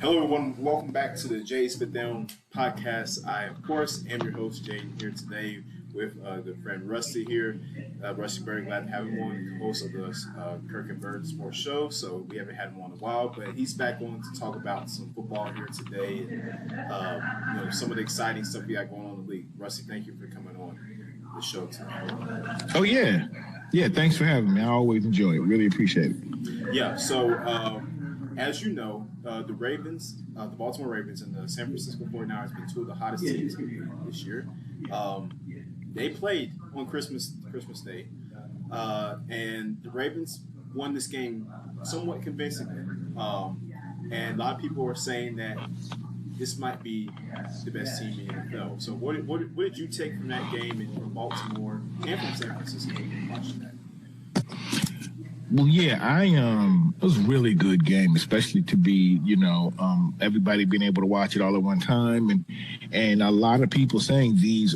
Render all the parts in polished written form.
Hello, everyone. Welcome back to the Jay Spit Down podcast. I, of course, am your host, Jay, here today with good friend Rusty here. Rusty, very glad to have him on, host of the Kirk and Bird Sports Show. So we haven't had him on in a while, but he's back on to talk about some football here today and some of the exciting stuff we got going on in the league. Rusty, thank you for coming on the show today. Oh, yeah. Yeah, thanks for having me. I always enjoy it. Really appreciate it. Yeah, so as you know, the Ravens, the Baltimore Ravens and the San Francisco 49ers have been two of the hottest teams this year. They played on Christmas Day, and the Ravens won this game somewhat convincingly. And a lot of people are saying that this might be the best team in the NFL. So what did you take from that game and from Baltimore and from San Francisco watching that? Well, yeah, it was a really good game, especially to be, everybody being able to watch it all at one time, and a lot of people saying this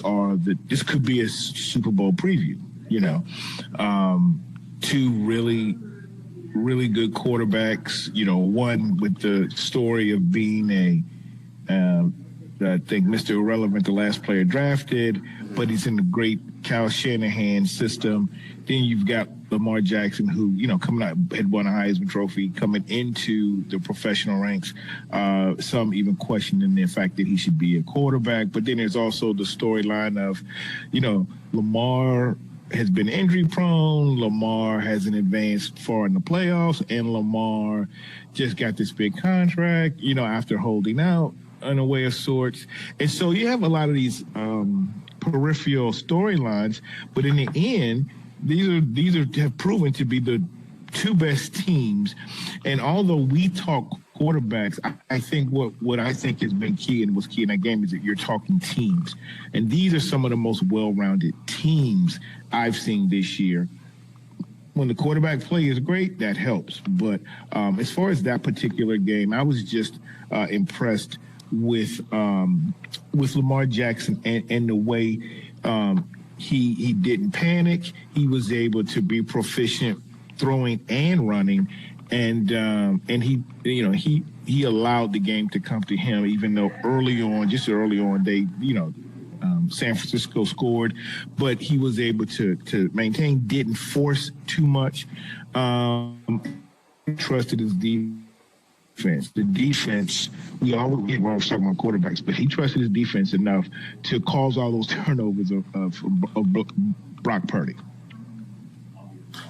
could be a Super Bowl preview. Two really, really good quarterbacks. One with the story of being I think Mr. Irrelevant, the last player drafted, but he's in the great Kyle Shanahan system. Then you've got Lamar Jackson, who, coming out, had won a Heisman Trophy, coming into the professional ranks. Some even questioning the fact that he should be a quarterback. But then there's also the storyline of, Lamar has been injury prone. Lamar hasn't advanced far in the playoffs. And Lamar just got this big contract, after holding out in a way of sorts. And so you have a lot of these peripheral storylines. But in the end, these have proven to be the two best teams. And although we talk quarterbacks, I think what I think has been key and was key in that game is that you're talking teams. And these are some of the most well-rounded teams I've seen this year. When the quarterback play is great, that helps. But as far as that particular game, I was just impressed with Lamar Jackson and the way he didn't panic. He was able to be proficient throwing and running, and he allowed the game to come to him. Even though early on, they San Francisco scored, but he was able to maintain. Didn't force too much. Trusted his defense. The defense, we always get wrong talking about quarterbacks, but he trusted his defense enough to cause all those turnovers of Brock Purdy.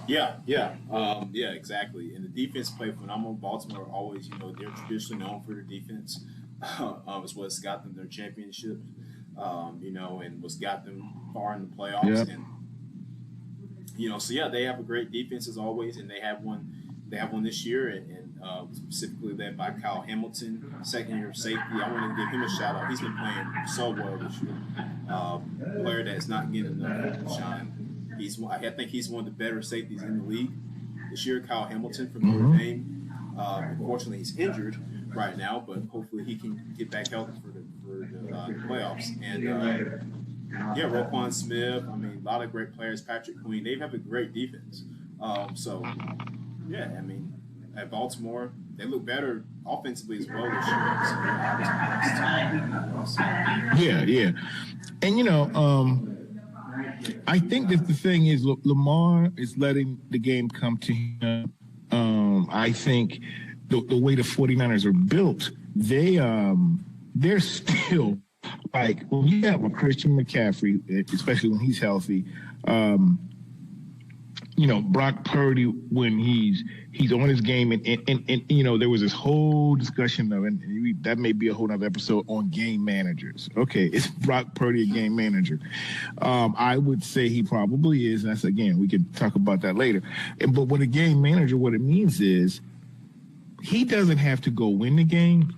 Yeah, exactly. And the defense played phenomenal. Baltimore always, they're traditionally known for their defense. It's what's got them their championship, and what's got them far in the playoffs. Yep. And, they have a great defense as always, and they have one this year, and specifically led by Kyle Hamilton, second-year safety. I want to give him a shout-out. He's been playing so well this year. Player that's not getting enough shine. I think he's one of the better safeties in the league this year, Kyle Hamilton from Notre Dame. Unfortunately, he's injured right now, but hopefully he can get back healthy for the playoffs. And, Roquan Smith, a lot of great players, Patrick Queen. They have a great defense. At Baltimore, they look better offensively as well this year. Yeah. And, I think that the thing is Lamar is letting the game come to him. I think the way the 49ers are built, they're still like, when you have a Christian McCaffrey, especially when he's healthy, Brock Purdy, when he's on his game, and there was this whole discussion of, and that may be a whole other episode on game managers. Okay, is Brock Purdy a game manager? I would say he probably is, and that's, again, we can talk about that later. But with a game manager, what it means is he doesn't have to go win the game,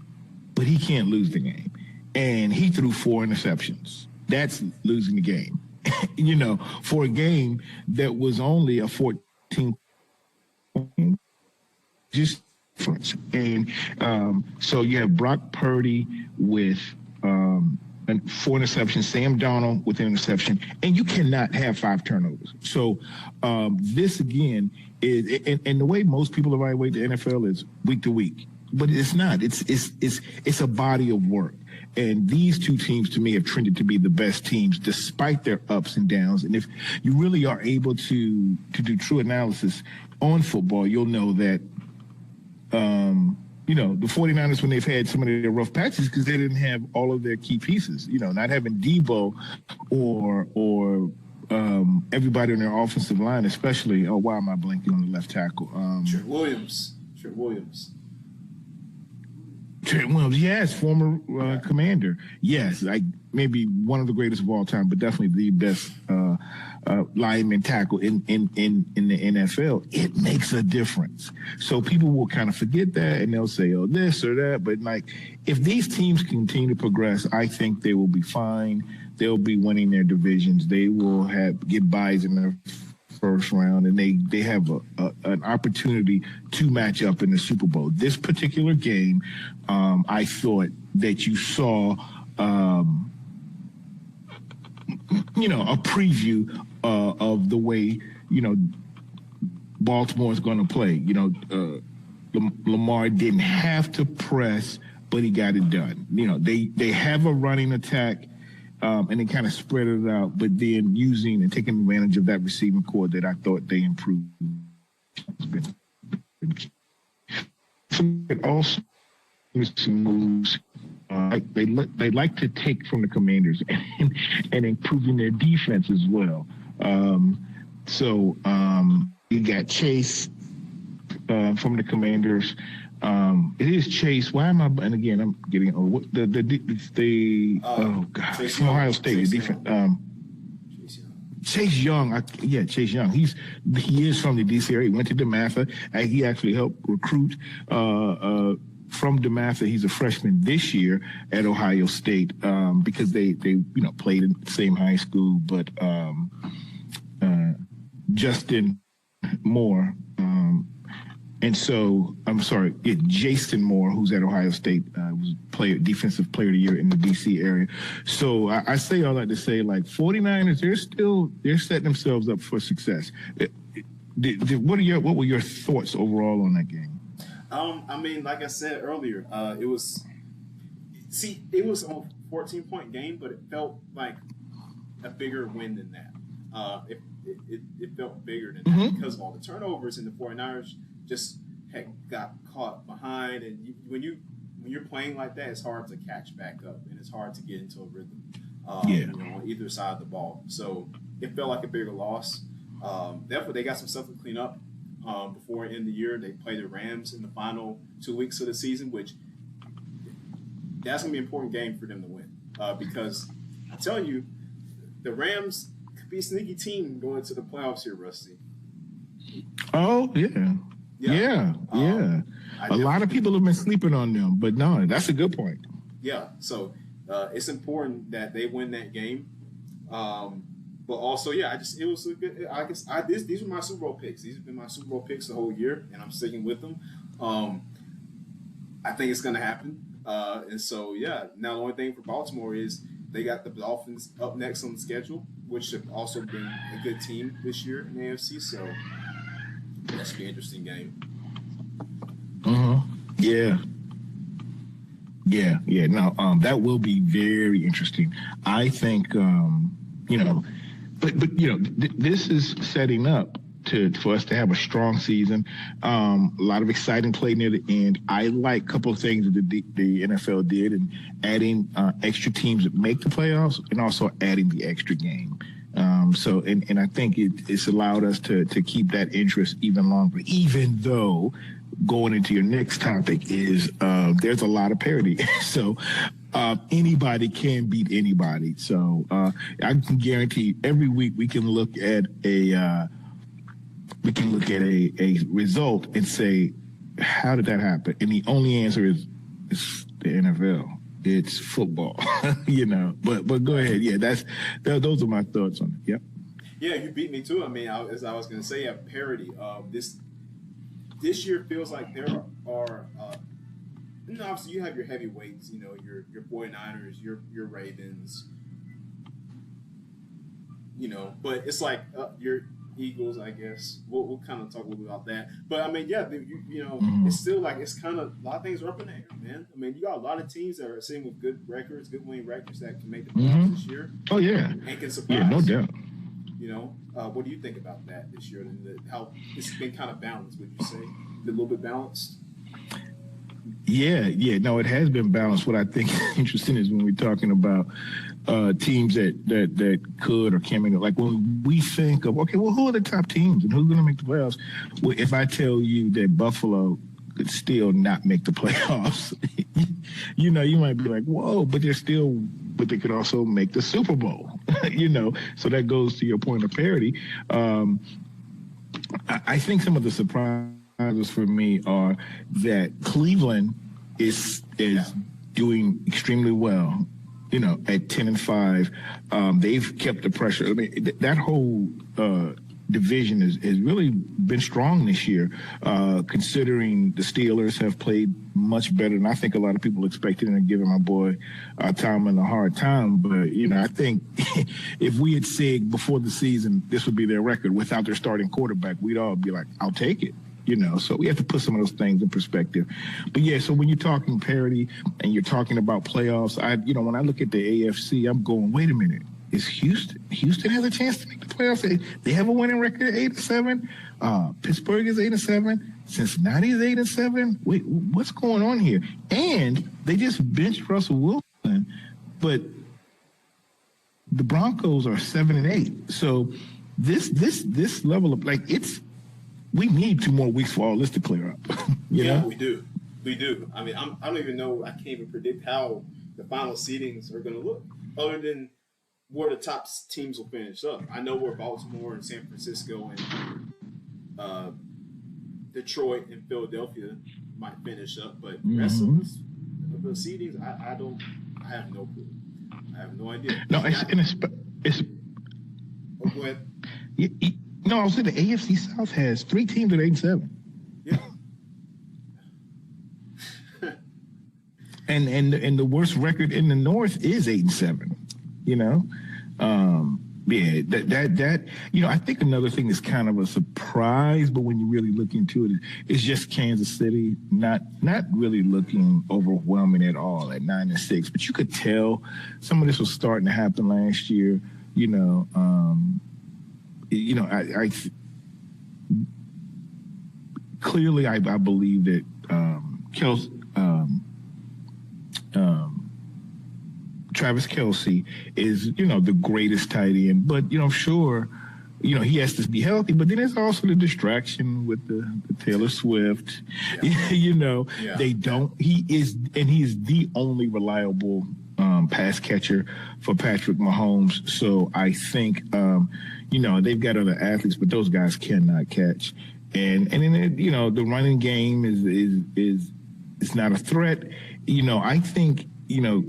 but he can't lose the game. And he threw 4 interceptions. That's losing the game. For a game that was only a 14 just difference. And so you have Brock Purdy with 4 interceptions, Sam Darnold with an interception, and you cannot have 5 turnovers. So this, again, is, and the way most people evaluate the NFL is week to week. but it's not. It's a body of work. And these two teams, to me, have trended to be the best teams despite their ups and downs. And if you really are able to do true analysis on football, you'll know that, the 49ers, when they've had some of their rough patches, because they didn't have all of their key pieces, not having Debo or everybody on their offensive line, especially, why am I blanking on the left tackle? Trent Williams. Trent Williams, yes, former commander. Yes, like maybe one of the greatest of all time, but definitely the best lineman tackle in the NFL. It makes a difference. So people will kind of forget that, and they'll say, oh, this or that. But, if these teams continue to progress, I think they will be fine. They'll be winning their divisions. They will get buys in the first round, and they have an opportunity to match up in the Super Bowl. This particular game, I thought that you saw, a preview of the way, Baltimore is going to play. Lamar didn't have to press, but he got it done. They have a running attack. And they kind of spread it out, but then using and taking advantage of that receiving core that I thought they improved. Also, some moves they like to take from the Commanders and improving their defense as well. You got Chase from the Commanders. It is Chase. Why am I? And again, I'm getting from Ohio State. Chase Young. Chase Young. He is from the DC area. He went to DeMatha. He actually helped recruit from DeMatha. He's a freshman this year at Ohio State because they played in the same high school. But Justin Moore. Jason Moore, who's at Ohio State, was defensive player of the year in the D.C. area. So I say all that to say, 49ers, they're setting themselves up for success. What were your thoughts overall on that game? Like I said earlier, it was a 14-point game, but it felt like a bigger win than that. It felt bigger than that because of all the turnovers, and the 49ers just got caught behind, and when you're playing like that, it's hard to catch back up, and it's hard to get into a rhythm. On either side of the ball. So it felt like a bigger loss. Definitely, they got some stuff to clean up before the end of the year. They play the Rams in the final 2 weeks of the season, which that's gonna be an important game for them to win because I'm telling you, the Rams could be a sneaky team going to the playoffs here, Rusty. Oh yeah. A lot of people have been sleeping on them, but no, that's a good point. Yeah, so it's important that they win that game. But also, it was a good. I guess these were my Super Bowl picks. These have been my Super Bowl picks the whole year, and I'm sticking with them. I think it's going to happen. And so, now the only thing for Baltimore is they got the Dolphins up next on the schedule, which have also been a good team this year in the AFC. So that should be an interesting game. No, that will be very interesting. I think, this is setting up for us to have a strong season. A lot of exciting play near the end. I like a couple of things that the NFL did, and adding extra teams that make the playoffs, and also adding the extra game. And I think it's allowed us to keep that interest even longer, even though going into your next topic is there's a lot of parity. So anybody can beat anybody. So I can guarantee every week we can look at a result and say, how did that happen? And the only answer is it's the NFL. It's football, But go ahead. Yeah, those are my thoughts on it. Yep. Yeah, you beat me too. As I was going to say, parity. This year feels like there are. Obviously, you have your heavyweights. Your 49ers, your Ravens. But it's like Eagles, I guess. We'll kind of talk a little bit about that. But I mean, yeah, Mhm. it's still like it's kind of a lot of things are up in the air, man. I mean, you got a lot of teams that are sitting with good records, good winning records that can make the playoffs Mhm. this year Oh yeah, and can yeah, no surprise. doubt. What do you think about that this year? And how it's been kind of balanced? Would you say a little bit balanced? Yeah, yeah. No, it has been balanced. What I think is interesting is when we're talking about teams that could or can make it. Like when we think of, okay, well, who are the top teams and who's going to make the playoffs? Well, if I tell you that Buffalo could still not make the playoffs, you might be like, whoa, but they could also make the Super Bowl. So that goes to your point of parity. I think some of the surprises for me are that Cleveland is doing extremely well. At 10-5, they've kept the pressure. I mean, that whole division has really been strong this year, considering the Steelers have played much better than I think a lot of people expected, and giving my boy Tomlin a hard time. But I think if we had said before the season this would be their record without their starting quarterback, we'd all be like, "I'll take it." So we have to put some of those things in perspective. But yeah, so when you're talking parity and you're talking about playoffs, when I look at the AFC, I'm going, wait a minute. Is Houston has a chance to make the playoffs? They have a winning record at 8-7. Pittsburgh is 8-7. Cincinnati is 8-7. Wait, what's going on here? And they just benched Russell Wilson, but the Broncos are 7-8. So this level of we need 2 more weeks for all this to clear up. Yeah, we do. We do. I mean, I don't even know. I can't even predict how the final seedings are going to look, other than where the top teams will finish up. I know where Baltimore and San Francisco and Detroit and Philadelphia might finish up, but the rest of the seedings, I don't. I have no clue. I have no idea. No, it's oh, go ahead. No, I was saying the AFC South has 3 teams at 8-7. Yeah. and the worst record in the North is 8-7. Yeah, that I think another thing is kind of a surprise, but when you really look into it, it's just Kansas City not really looking overwhelming at all at 9-6. But you could tell some of this was starting to happen last year. I clearly I believe that Travis Kelce is the greatest tight end, but sure, he has to be healthy, but then there's also the distraction with the Taylor Swift. Yeah. They don't. He is the only reliable pass catcher for Patrick Mahomes. So I think they've got other athletes, but those guys cannot catch. And then the running game is not a threat. I think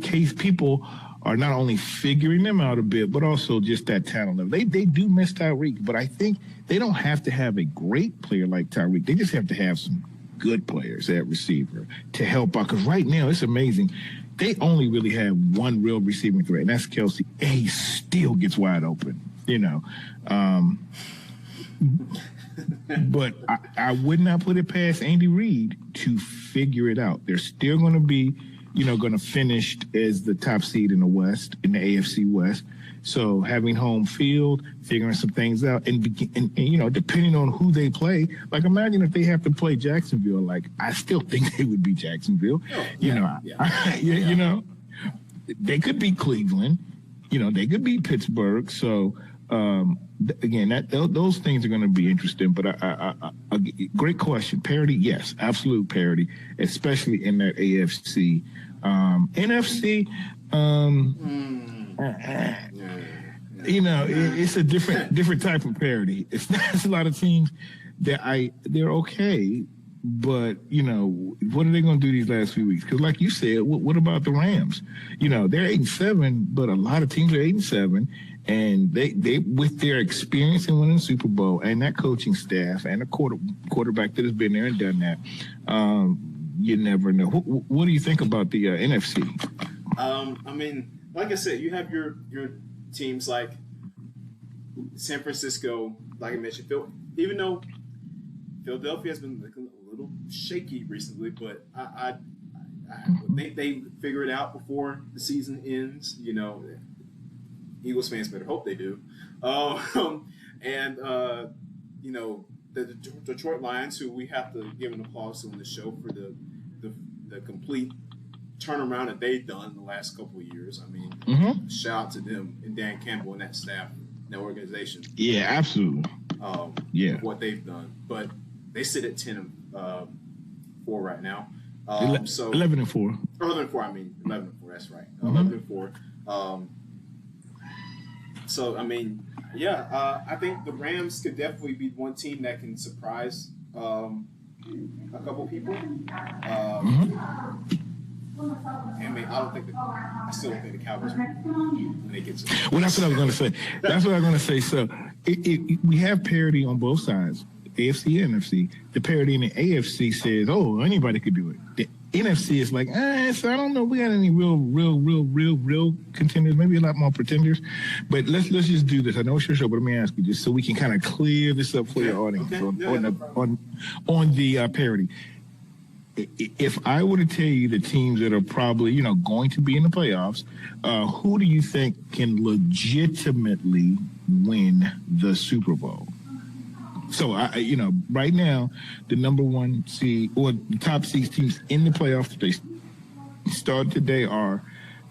case people are not only figuring them out a bit, but also just that talent level. They do miss Tyreek, but I think they don't have to have a great player like Tyreek. They just have to have some good players at receiver to help out. Because right now, it's amazing. They only really have one real receiving threat, and that's Kelce. And he still gets wide open, But I would not put it past Andy Reid to figure it out. They're still going to be going to finish as the top seed in the West, in the AFC West. So having home field, figuring some things out, and depending on who they play, like imagine if they have to play Jacksonville. Like I still think they would beat Jacksonville. They could beat Cleveland. They could beat Pittsburgh. So again, those things are going to be interesting. But great question. Parity, yes, absolute parity, especially in that AFC. NFC, it's a different type of parity. It's a lot of teams that they're okay, but what are they going to do these last few weeks? Because like you said, what about the Rams? They're 8-7, but a lot of teams are 8-7. And they with their experience in winning the Super Bowl and that coaching staff and a quarterback that has been there and done that, you never know. What do you think about the NFC? I mean, like I said, you have your teams like San Francisco, like I mentioned, even though Philadelphia has been looking a little shaky recently, but I think they figure it out before the season ends. Eagles fans better hope they do. And the Detroit Lions, who we have to give an applause to on the show for the complete turnaround that they've done in the last couple of years. I mean, shout out to them and Dan Campbell and that staff, that organization. Yeah, absolutely. What they've done, but they sit at 10-4 right now. So 11-4. 11-4. I mean 11-4. That's right. 11-4. So I mean, I think the Rams could definitely be one team that can surprise a couple people. I mean, I still don't think the Cowboys when they get to. Well, that's what I was going to say. So we have parity on both sides, AFC and NFC. The parity in the AFC says, "Oh, anybody could do it." The NFC is like, so I don't know. We got any real contenders? Maybe a lot more pretenders. But let's just do this. I know it's your show, but let me ask you just so we can kind of clear this up for your audience on the parity. If I were to tell you the teams that are probably, going to be in the playoffs, who do you think can legitimately win the Super Bowl? So, right now, the number one seed or the top 6 teams in the playoffs, they start today are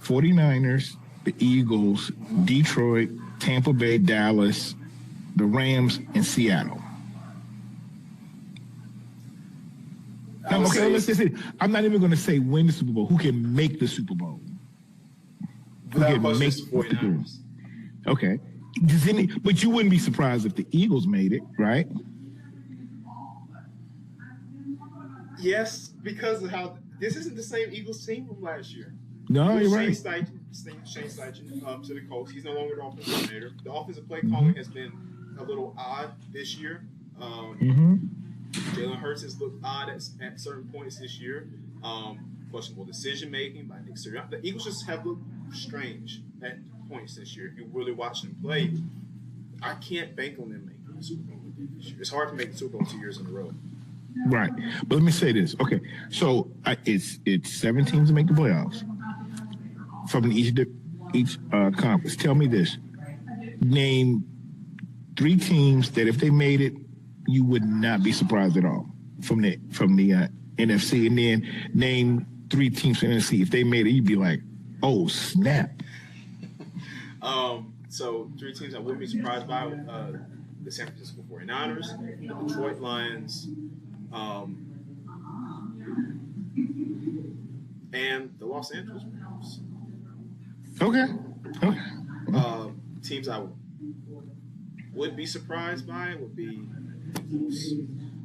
49ers, the Eagles, Detroit, Tampa Bay, Dallas, the Rams, and Seattle. Let's just say, I'm not even going to say win the Super Bowl. Who can make the Super Bowl? Okay. But you wouldn't be surprised if the Eagles made it, right? Yes, because of how this isn't the same Eagles team from last year. No, you're right. Shane Steichen to the coach. He's no longer the offensive coordinator. The offensive play calling has been a little odd this year. Jalen Hurts has looked odd at certain points this year. Questionable decision making by Nick Sirianni. The Eagles just have looked strange at points this year. If you really watch them play, I can't bank on them making the Super Bowl this year. It's hard to make the Super Bowl 2 years in a row. Right, but let me say this. Okay, so it's 7 teams to make the playoffs from each conference. Tell me this: name 3 teams that if they made it, you would not be surprised at all from the NFC, and then name 3 teams from the NFC. If they made it, you'd be like, "Oh snap!" So 3 teams I wouldn't be surprised by: the San Francisco 49ers, the Detroit Lions, and the Los Angeles Rams. Okay. Teams I would be surprised by would be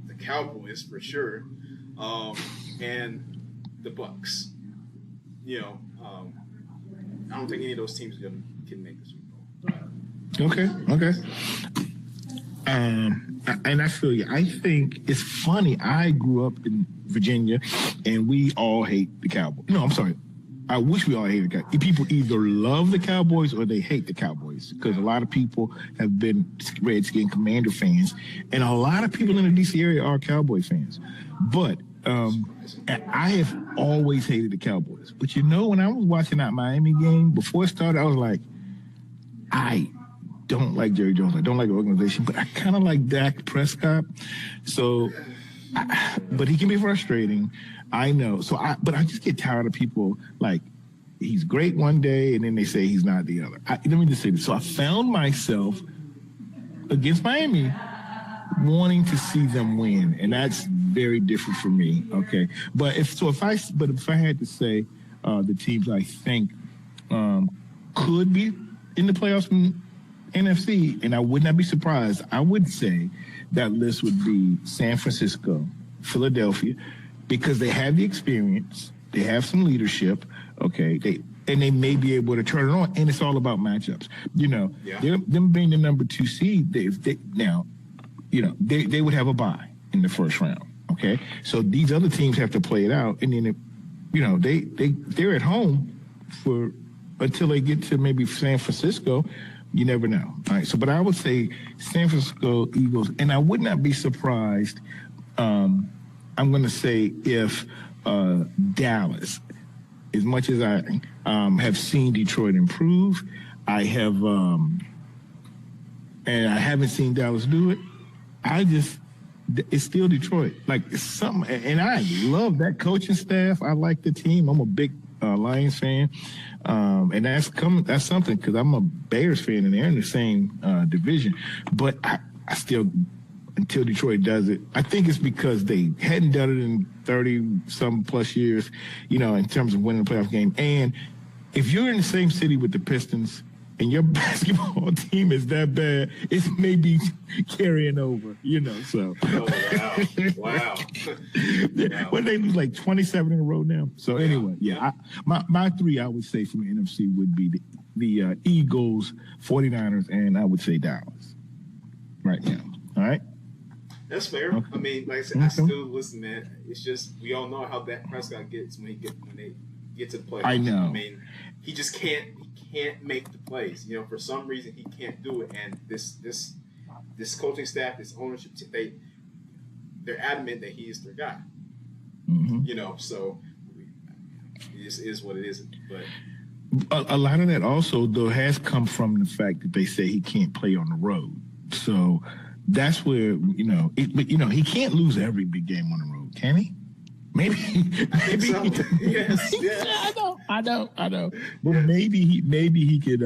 the Cowboys for sure, and the Bucks. I don't think any of those teams can make the Super Bowl. Okay. And I feel you. I think it's funny. I grew up in Virginia, and we all hate the Cowboys. No, I'm sorry. I wish we all hated the Cowboys. People either love the Cowboys or they hate the Cowboys, because a lot of people have been Redskin Commander fans, and a lot of people in the D.C. area are Cowboy fans. But I have always hated the Cowboys. But when I was watching that Miami game, before it started, I was like, I don't like Jerry Jones. I don't like the organization, but I kind of like Dak Prescott. So, but he can be frustrating. I know. But I just get tired of people like, he's great one day and then they say he's not the other. Let me just say this. So I found myself against Miami wanting to see them win, and that's very different for me. Okay. But if I had to say the teams I think could be in the playoffs from NFC, and I would not be surprised, I would say that list would be San Francisco, Philadelphia, because they have the experience, they have some leadership, okay, they may be able to turn it on, and it's all about matchups. Them being the number 2 seed, they would have a bye in the first round, okay? So these other teams have to play it out, and then they're at home until they get to maybe San Francisco, You never know. All right. So, but I would say San Francisco Eagles, and I would not be surprised. I'm going to say if Dallas, as much as I have seen Detroit improve, I have, and I haven't seen Dallas do it. It's still Detroit. Like it's something, and I love that coaching staff. I like the team. I'm a big Lions fan, and that's something because I'm a Bears fan, and they're in the same division. But I still, until Detroit does it, I think it's because they hadn't done it in 30-some plus years, in terms of winning a playoff game. And if you're in the same city with the Pistons and your basketball team is that bad, it may be carrying over, so. Oh, wow. Wow. Well, they lose like 27 in a row now. So anyway, my three, I would say, from the NFC would be the Eagles, 49ers, and I would say Dallas right now. All right? That's fair. Okay. I mean, like I said, I still listen, man. It's just we all know how Dak Prescott gets when they get to the playoffs. I know. I mean, he just can't make the plays. For some reason he can't do it. And this coaching staff, this ownership, they're adamant that he is their guy. Mm-hmm. So it just is what it is. But a lot of that also though has come from the fact that they say he can't play on the road. So that's where he can't lose every big game on the road, can he? Maybe. So. Yes. I know. But maybe he could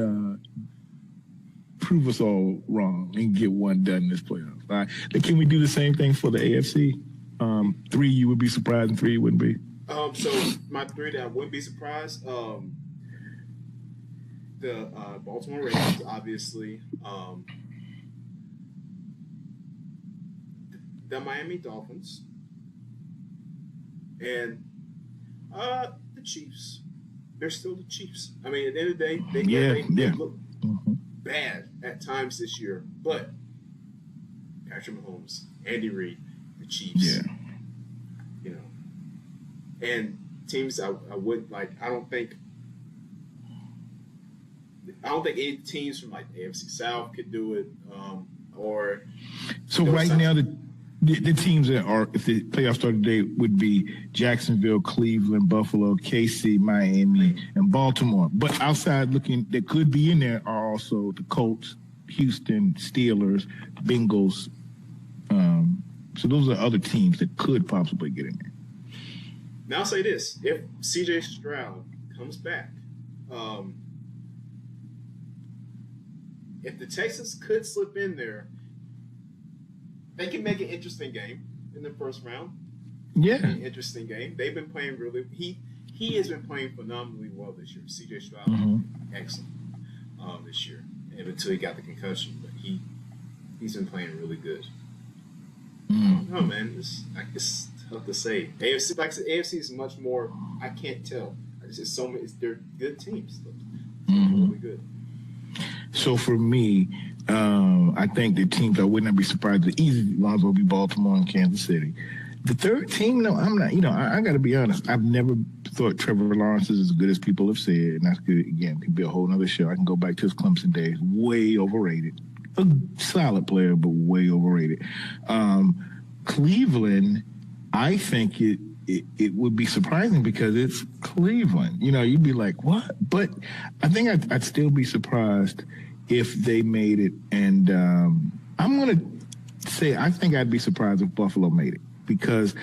prove us all wrong and get one done in this playoffs. All right. Can we do the same thing for the AFC? 3 you would be surprised, and 3 you wouldn't be. So my 3 that I wouldn't be surprised. The Baltimore Ravens, obviously. The Miami Dolphins. And the Chiefs. They're still the Chiefs. I mean, at the end of the day, they look bad at times this year. But Patrick Mahomes, Andy Reid, the Chiefs. Yeah. And teams I would like. I don't think any teams from like the AFC South could do it. So right now the teams that are, if the playoffs start today, would be Jacksonville, Cleveland, Buffalo, KC, Miami, and Baltimore. But outside looking, that could be in there are also the Colts, Houston, Steelers, Bengals. So those are other teams that could possibly get in there. Now I'll say this. If C.J. Stroud comes back, if the Texans could slip in there, they can make an interesting game in the first round. Yeah. An interesting game. They've been playing really – he has been playing phenomenally well this year. C.J. Stroud, excellent this year. And until he got the concussion. But he's been playing really good. I don't know, man. It's tough to say. AFC, like I said, AFC is much more – I can't tell. It's just so many – they're good teams. Really good. So for me – I think the teams I would not be surprised, the easy ones will be Baltimore and Kansas City. The third team, no, I'm not. I got to be honest. I've never thought Trevor Lawrence is as good as people have said, and that's good. Again, it could be a whole other show. I can go back to his Clemson days. Way overrated. A solid player, but way overrated. Cleveland, I think it would be surprising because it's Cleveland. You'd be like, what? But I think I'd still be surprised if they made it. And I'm going to say I think I'd be surprised if Buffalo made it because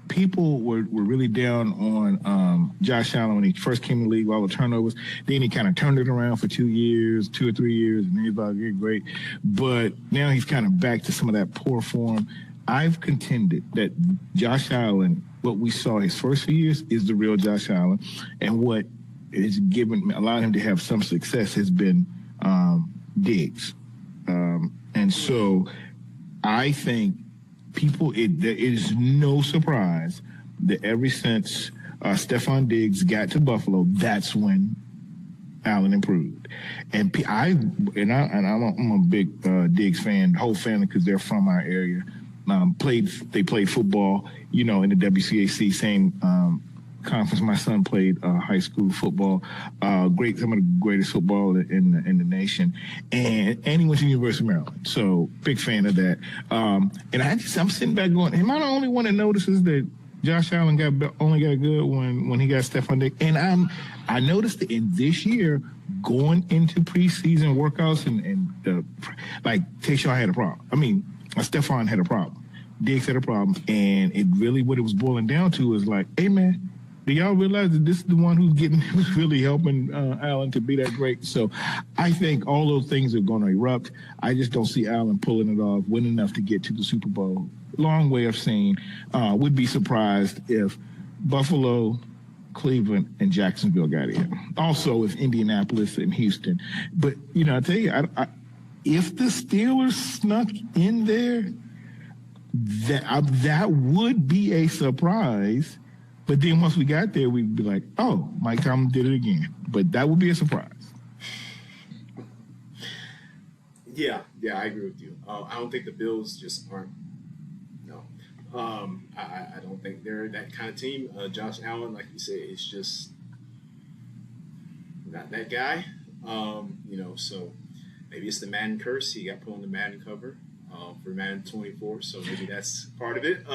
people were really down on Josh Allen when he first came in the league, all the turnovers. Then he kind of turned it around for 2 or 3 years, and he's about to get great. But now he's kind of back to some of that poor form. I've contended that Josh Allen, what we saw his first few years, is the real Josh Allen, and what has allowed him to have some success has been Diggs. And so I think there is no surprise that ever since Stephon Diggs got to Buffalo, that's when Allen improved. And I'm a big Diggs fan, whole family, because they're from our area. They played football, in the WCAC, same conference. My son played high school football. Some of the greatest football in the nation, and he went to the University of Maryland. So big fan of that. And I'm sitting back going, am I the only one that notices that Josh Allen only got good when he got Stephon Diggs? And I noticed that in this year, going into preseason workouts and Tayshaun had a problem. I mean, Stephon had a problem. Diggs had a problem, and what it was boiling down to is like, hey man, do y'all realize that this is the one who's really helping Allen to be that great? So I think all those things are going to erupt. I just don't see Allen pulling it off, winning enough to get to the Super Bowl. Long way of saying, would be surprised if Buffalo, Cleveland, and Jacksonville got in. Also, if Indianapolis and Houston. But, I tell you, if the Steelers snuck in there, that would be a surprise. But then once we got there, we'd be like, oh, Mike Tomlin did it again. But that would be a surprise. Yeah, I agree with you. I don't think the Bills just aren't. No. I don't think they're that kind of team. Josh Allen, like you said, is just not that guy. So maybe it's the Madden curse. He got put on the Madden cover. For Madden 24, so maybe that's part of it.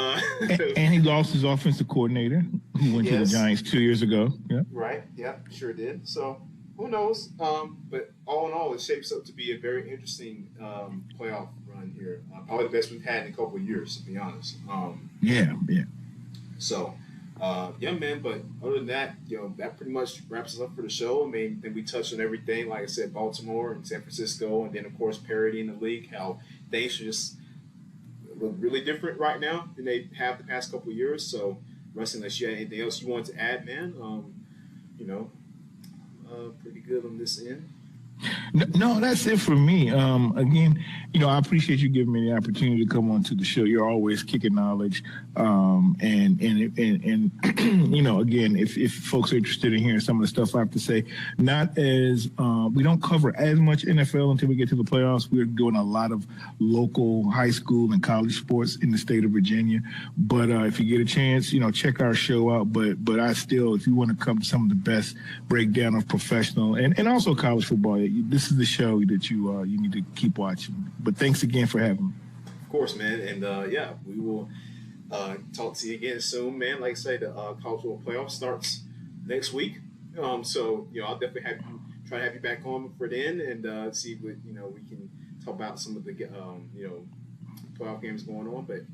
And he lost his offensive coordinator, who went to the Giants 2 years ago. Yeah. Right. Yeah, sure did. So who knows? But all in all, it shapes up to be a very interesting playoff run here. Probably the best we've had in a couple of years, to be honest. Yeah. So, man. But other than that, that pretty much wraps us up for the show. I mean, then we touched on everything. Like I said, Baltimore and San Francisco, and then of course parity in the league. How things should just look really different right now than they have the past couple of years. So, Russ, unless you had anything else you wanted to add, man, pretty good on this end. No, that's it for me. Again, I appreciate you giving me the opportunity to come on to the show. You're always kicking knowledge. And again, if folks are interested in hearing some of the stuff I have to say, we don't cover as much NFL until we get to the playoffs. We're doing a lot of local high school and college sports in the state of Virginia. But if you get a chance, check our show out. But I still, if you want to come to some of the best breakdown of professional and also college football, this is the show that you need to keep watching. But thanks again for having me. Of course, man. And, we will talk to you again soon, man. Like I say, the college football playoff starts next week. I'll definitely try to have you back on for then and see what, we can talk about some of the, playoff games going on. But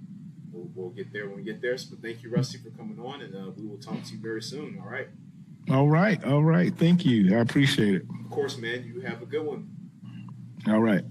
we'll get there when we get there. So thank you, Rusty, for coming on. And we will talk to you very soon. All right. All right. Thank you. I appreciate it. Of course, man. You have a good one. All right.